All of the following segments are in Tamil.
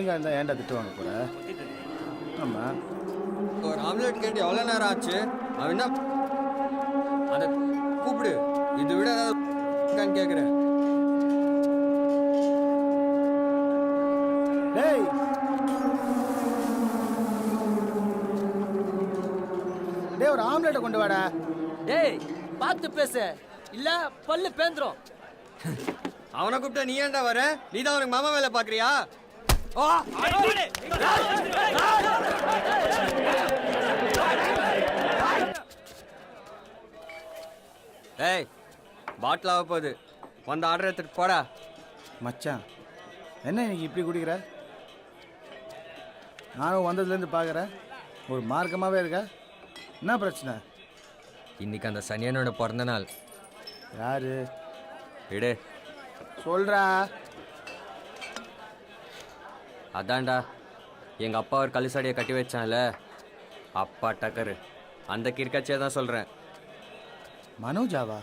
மீனிங்காக இருந்தால் ஏன்டா திட்டு வாங்க போகிற? ஆமாம், ஒரு ஆம்லெட் கேட்டு எவ்வளோ நேரம் ஆச்சு? அவன் என்ன அதை கூப்பிடு, இதை விட ஏதாவது கேட்குறேன். டேய் டேய் ஒரு ஆம்லெட்டை கொண்டு வாடா. டேய் பார்த்து பேசு, இல்ல பல்லு பேந்துரும். அவனை கூப்பிட்டா நீ ஏன்டா வர? நீ தான் அவனுக்கு மாமா வேலை பார்க்குறியா? ஓ ஏய், பாட்டில் ஆக போகுது, வந்து ஆர்டர் எடுத்துட்டு போடா. மச்சான் என்ன இன்னைக்கு இப்படி குடிக்கிற? நானும் வந்ததுலேருந்து பார்க்குறேன், ஒரு மார்க்கமாகவே இருக்க. என்ன பிரச்சனை? இன்னைக்கு அந்த சனியனோட பிறந்த நாள். யாரு? விடு, சொல்கிறா. அதான்டா எங்கள் அப்பா ஒரு கல்லுசாடியை கட்டி வச்சான்ல, அப்பா டக்கரு, அந்த கிற்கச்சியை தான் சொல்கிறேன். மனோஜாவா?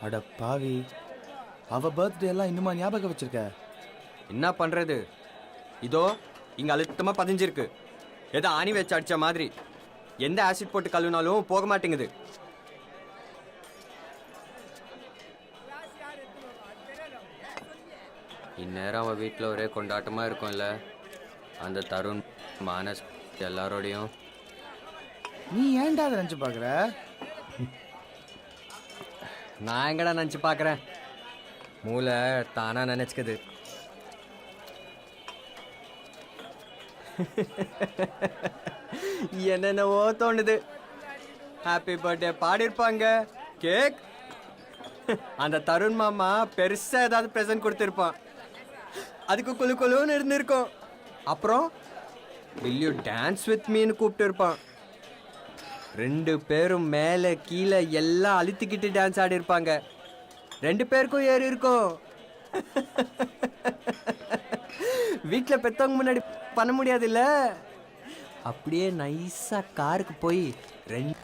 அட பாவி, அவ பர்த்டே எல்லாம் இன்னுமா ஞாபகம் வச்சிருக்க? என்ன பண்ணுறது, இதோ இங்கே அழுத்தமாக பதிஞ்சிருக்கு, ஏதோ ஆணி வச்சு அடித்த மாதிரி. எந்த ஆசிட் போட்டு கழுவினாலும் போக மாட்டேங்குது. இந்நேரம் அவள் வீட்டில் ஒரே கொண்டாட்டமாக இருக்கும்ல, அந்த தருண் மானஸ் எல்லாரோடையும். நீ ஏன்டா அதை நினச்சி பார்க்குற? நான் எங்கடா நினச்சி பார்க்குறேன், மூளை தானா நினச்சிக்குது. என்னென்னவோ தோணுது. ஹாப்பி பர்த்டே பாடியிருப்பாங்க, கேக், அந்த தருண் மாமா பெருசா ஏதாவது ப்ரெசன்ட் கொடுத்துருப்பான், அதுக்கு குழு குழுன்னு இருந்திருக்கும். அப்புறம் வில் யூ டான்ஸ் வித் மீன்னு கூப்பிட்டு இருப்பான். 2 பேரும் மேலே கீழே எல்லாம் அழுத்திக்கிட்டு டான்ஸ் ஆடி இருப்பாங்க. 2 பேருக்கும் ஏறி இருக்கும். வீட்டில் பெற்றவங்க முன்னாடி பண்ண முடியாதுல்ல, அப்படியே நைஸாக காருக்கு போய் 2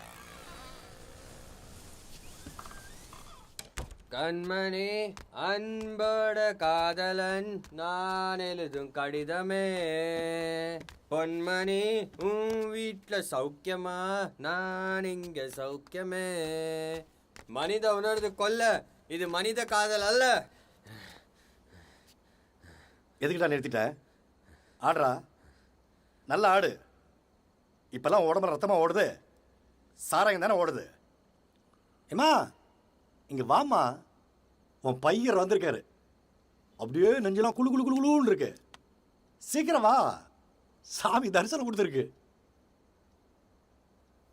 கண்மணி அன்போட காதலன் நான் எழுதும் கடிதமே, பொன்மணி உன் வீட்டில் சௌக்கியமா, நான் இங்க சௌக்கியமே. மனித உணர்வு கொல்ல, இது மனித காதல் அல்ல. எதுக்கிட்டா நிறுத்திட்ட? ஆடுறா, நல்லா ஆடு. இப்பெல்லாம் உடம்புல ரத்தமாக ஓடுது, சாராயம் தானே ஓடுது. ஏம்மா இங்கே வாம்மா, உன் பையர் வந்திருக்காரு, அப்படியே நெஞ்செல்லாம் குழு குழு குழு குழுன்னு இருக்கு. சீக்கிரம் வா, சாமி தரிசனம் கொடுத்துருக்கு.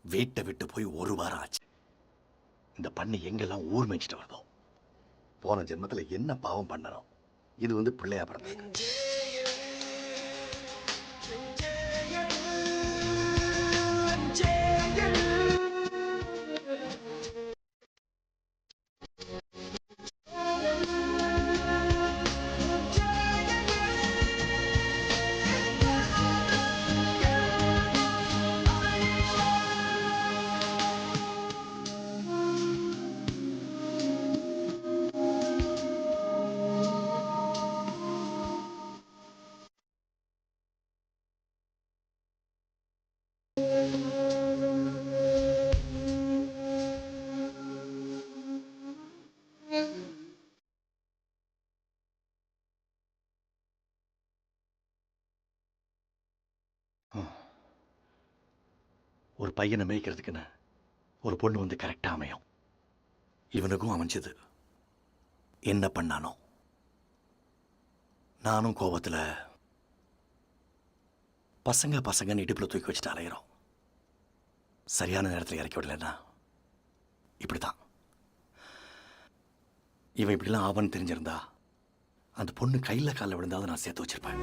வீட்டை விட்டு போய் 1 வாரம் ஆச்சு. இந்த பண்ணி எங்கெல்லாம் ஊர் மேய்ச்சிட்டு வருதோ, போன ஜென்மத்தில் என்ன பாவம் பண்ணணும், இது வந்து பிள்ளையா பிறந்தது. ஒரு பையனை மேய்க்கிறதுக்குன்னு ஒரு பொண்ணு வந்து கரெக்டாக அமையும். இவனுக்கும் அமைஞ்சது. என்ன பண்ணானோ, நானும் கோபத்தில் பசங்கன்னு இடுப்பில் தூக்கி வச்சுட்டு அலையிறோம். சரியான நேரத்தில் இறக்கி விடலைன்னா இப்படி தான். இவன் இப்படிலாம் ஆவான்னு தெரிஞ்சிருந்தா அந்த பொண்ணு கையில் காலில் விழுந்தாவது நான் சேர்த்து வச்சிருப்பேன்.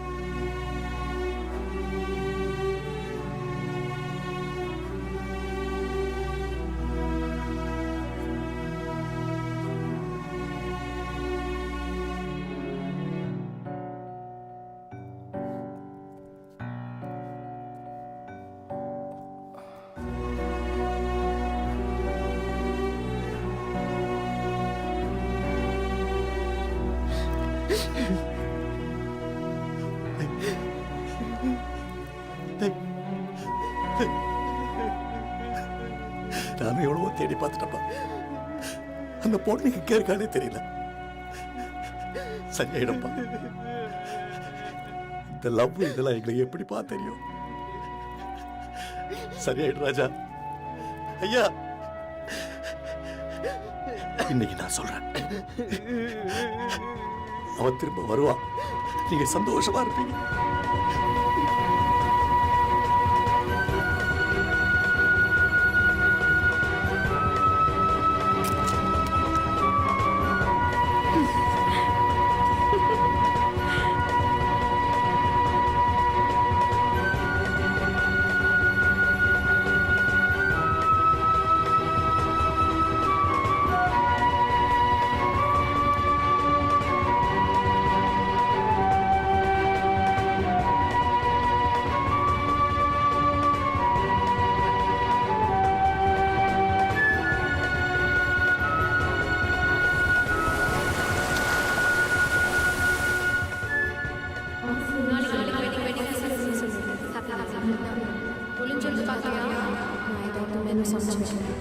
நானும் எவ்வளவோ தேடி பார்த்துட்டப்பா. அந்த பொண்ணு எங்க இருக்கானே தெரியல. சரியாயிடப்பா. இந்த லவ் இதெல்லாம் எங்களுக்கு எப்படிப்பா தெரியும்? சரியாயிடு ராஜா. ஐயா, இன்னைக்கு நான் சொல்றேன், அவன் திரும்ப வருவான். நீங்க சந்தோஷமா இருப்பீங்க. ஒளிஞ்சிருந்து பார்க்கறியா? நான் ஏதாவது மெனு சமைச்சு வைக்கிறேன்.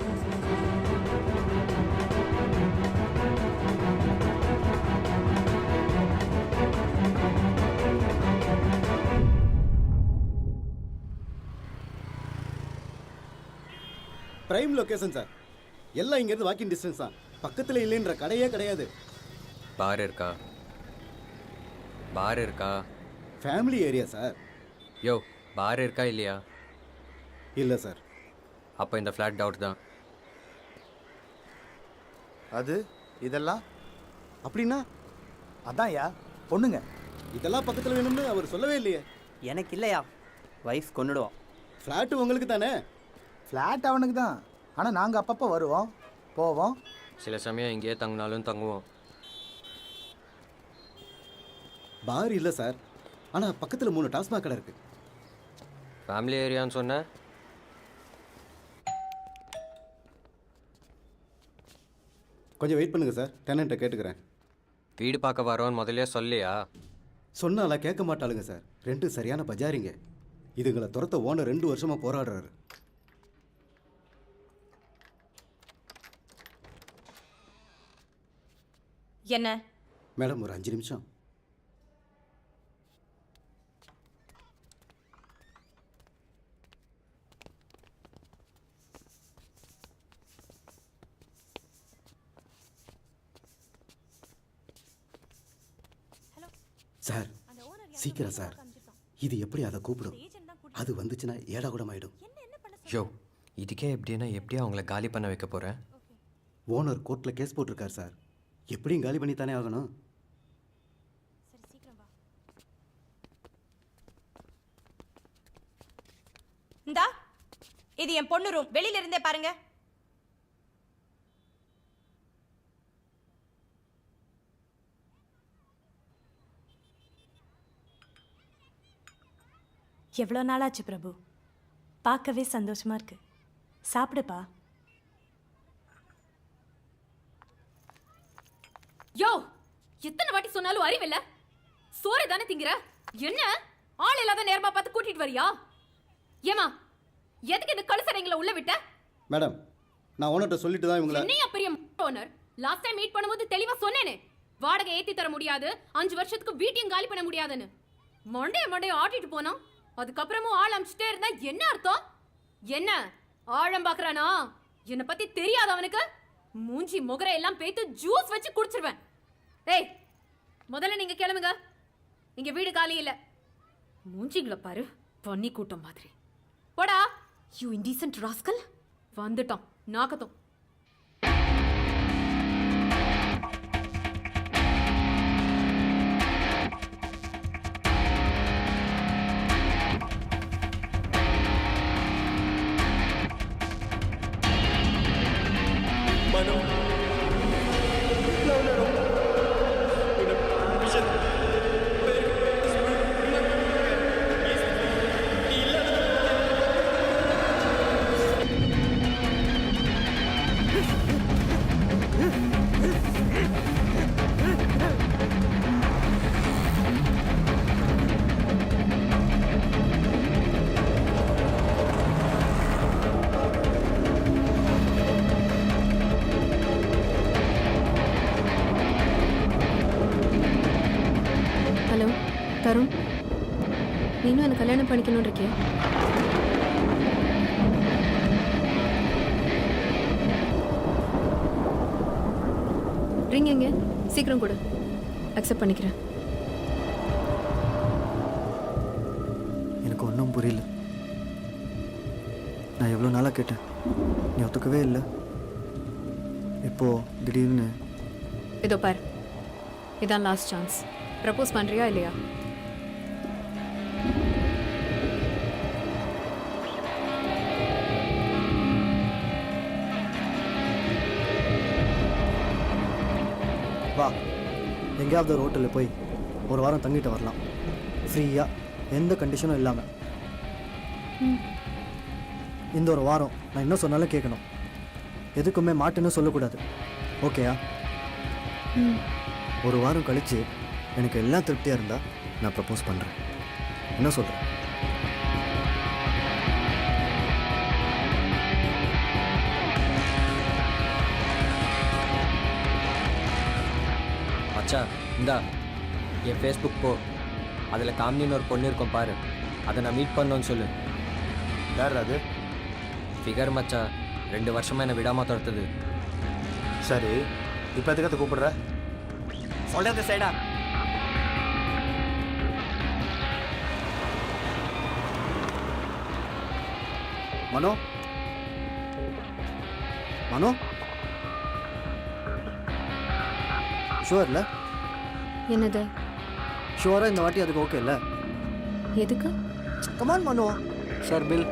Prime location sir. எல்லாம் இங்கேருந்து வாக்கிங் டிஸ்டன்ஸ் தான். பக்கத்தில் இல்லைன்ற கடையே கிடையாது. பார் இருக்கா? பார் இருக்கா? Family area sir. Yo, bar இருக்கா இல்லையா? இல்லை சார். அப்போ இந்த ஃப்ளாட் டவுட் தான். அது இதெல்லாம் அப்படின்னா அதான்யா பொண்ணுங்க. இதெல்லாம் பக்கத்தில் வேணும்னு அவர் சொல்லவே இல்லையே. எனக்கு இல்லையா, வைஃப் கொன்னுடுவோம். ஃப்ளாட்டு உங்களுக்கு தானே? ஃப்ளாட் அவனுக்கு தான். ஆனால் நாங்கள் அப்பப்போ வருவோம் போவோம். சில சமயம் இங்கேயே தங்கினாலும் தங்குவோம். பார் இல்லை சார், ஆனால் பக்கத்தில் 3 டாஸ்மாக் கடை இருக்கு. ஃபேமிலி ஏரியான்னு சொன்ன? கொஞ்சம் வெயிட் பண்ணுங்க சார், டெனண்ட்டை கேட்டுக்கிறேன். வீடு பார்க்க வரோன்னு முதல்ல சொல்லியா? சொன்னாலாம் கேட்க மாட்டாளுங்க சார். 2 சரியான பஜாரிங்க. இதுங்களை துரத்த ஓனர் 2 வருஷமாக போராடுறாரு. என்ன மேடம், ஒரு 5 நிமிஷம். சார் சீக்கிரம் சார். இது எப்படி அதை கூப்பிடும்? அது வந்துச்சுன்னா ஏடா கூட ஆயிடும். யோ, இதுக்கே எப்படின்னா எப்படியா அவங்கள காலி பண்ண வைக்க போகிறேன்? ஓனர் கோர்ட்டில் கேஸ் போட்டிருக்கார் சார். எப்படியும் காலி பண்ணி தானே ஆகணும். இந்தா, இது என் பொண்ணு ரூம். வெளியில இருந்தே பாருங்க. எவ்வளோ நாளாச்சு பிரபு, பார்க்கவே சந்தோஷமா இருக்கு. சாப்பிடுப்பா. யோ, எத்தனை வாட்டி சொன்னாலும் அறிவில்ல? சோறு தானே திங்கிற? என்ன ஆள் இல்லாத நேரமா பார்த்து கூட்டிட்டு வரியா? ஏமா, எதுக்கு இந்த கழுசரைங்களை உள்ள விட்ட? மேடம், நான் ஓனர்கிட்ட சொல்லிட்டு தான் இவங்கள. என்னையா பெரிய ஓனர்? லாஸ்ட் டைம் மீட் பண்ணும்போது தெளிவா சொன்னேனே, வாடகை ஏத்தி தர முடியாது, 5 வருஷத்துக்கு வீட்டையும் காலி பண்ண முடியாதுன்னு. மண்டைய ஆட்டிட்டு போனா, அதுக்கப்புறமும் ஆள் அமிச்சுட்டே இருந்தா என்ன அர்த்தம்? என்ன ஆழம் பாக்குறானா? என்னை பத்தி தெரியாது அவனுக்கு? மூஞ்சி முகரை எல்லாம் பேத்து ஜூஸ் வச்சு குடிச்சிருவேன். ஏய், முதல்ல நீங்க கிளம்புங்க. இங்க வீடு காலி இல்ல. மூஞ்சிங்களை பாரு, பன்னி கூட்டம் மாதிரி. போடா, யூ இன்டீசன்ட் ராஸ்கல். வந்துட்டான் நாக்கத்தும். தருண் நீனும் எனக்கு கல்யாணம் பண்ணிக்கணும்னு இருக்கியா? ரிங் எங்க? சீக்கிரம் கொடு. அக்செப்ட் பண்ணிக்கிறேன். எனக்கு ஒன்றும் புரியல. நான் எவ்வளோ நாளாக கேட்டேன், நீ ஒத்துக்கவே இல்லை. இப்போ திடீர்னு இதோ பார், இதான் லாஸ்ட் சான்ஸ். ப்ரப்போஸ் பண்ணுறியா இல்லையா? வா, எங்கேயாவது ஒரு ஹோட்டலில் போய் ஒரு வாரம் தங்கிட்டு வரலாம், ஃப்ரீயாக, எந்த கண்டிஷனும் இல்லாமல். இந்த ஒரு வாரம் நான் என்ன சொன்னாலும் கேட்கணும், எதுக்குமே மாட்டுன்னு சொல்லக்கூடாது. ஓகேயா? ஒரு வாரம் கழித்து எனக்கு எல்லாம் திருப்தியாக இருந்தால் நான் ப்ரப்போஸ் பண்ணுறேன். என்ன சொல்கிறேன்? மச்சான் இந்தா என் ஃபேஸ்புக் போ, அதில் காமினின்னு ஒரு பொண்ணு இருக்கும் பாரு, அதை நான் மீட் பண்ணோன்னு சொல்லு. யார் அது? ஃபிகர் மச்சான், 2 வருஷமாக என்னை விடாமல் துரத்துது. சரி, இப்போ எதுக்கு கூப்பிடுற? சொல்கிறது சைடா. மனோ, மனோ, ஷுவர் இல்லை? என்னது? ஷுவராக இந்த வாட்டி அதுக்கு ஓகே இல்லை? எதுக்கு? கமான் மனோ. Sir bill.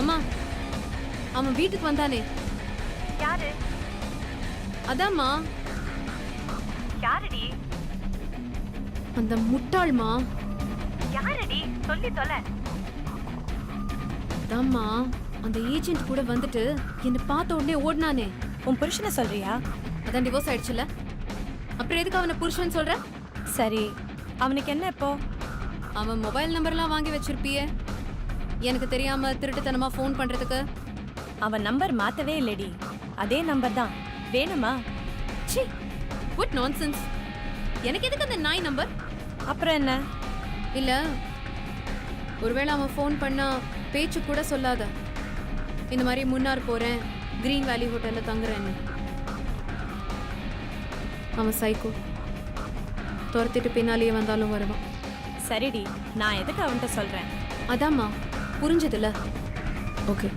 அம்மா, அவன் வீட்டுக்கு வந்தானே. யாரு? அதாம்மா. யாரடி? அந்த முட்டாள்மா. யாரடி? சொல்லி தொலை. அதாம்மா, அந்த ஏஜென்ட் கூட வந்துட்டு என்னை பார்த்த உடனே ஓடினானே. உன் புருஷனை சொல்றியா? அதான் டிவோர்ஸ் ஆயிடுச்சுல, அப்புறம் எதுக்கு அவனை புருஷன் சொல்ற? சரி, அவனுக்கு என்ன இப்போ? அவன் மொபைல் நம்பர்லாம் வாங்கி வச்சிருப்பியே, எனக்கு தெரியாம திருட்டுத்தனமா ஃபோன் பண்றதுக்கு. அவன் நம்பர் மாத்தவே இல்லடி, அதே நம்பர் தான். வேணுமா? ச்சீ, வாட் நான்சென்ஸ். எனக்கு எதுக்கு அந்த நாய் நம்பர்? அப்புறம் என்ன? இல்ல, ஒருவேளை அவன் ஃபோன் பண்ணா பேச்சு கூட சொல்லாத, இந்த மாதிரி முன்னார் போறேன், கிரீன் வேலி ஹோட்டல்ல தங்குறேன்னு. அவன் சைக்கோ, துரத்திட்டு பின்னாலேயே வந்தாலும் வருவான். சரிடி, நான் எதுக்கு அவன்கிட்ட சொல்றேன்? அதாம்மா, புரிஞ்சதில்ல? ஓகே.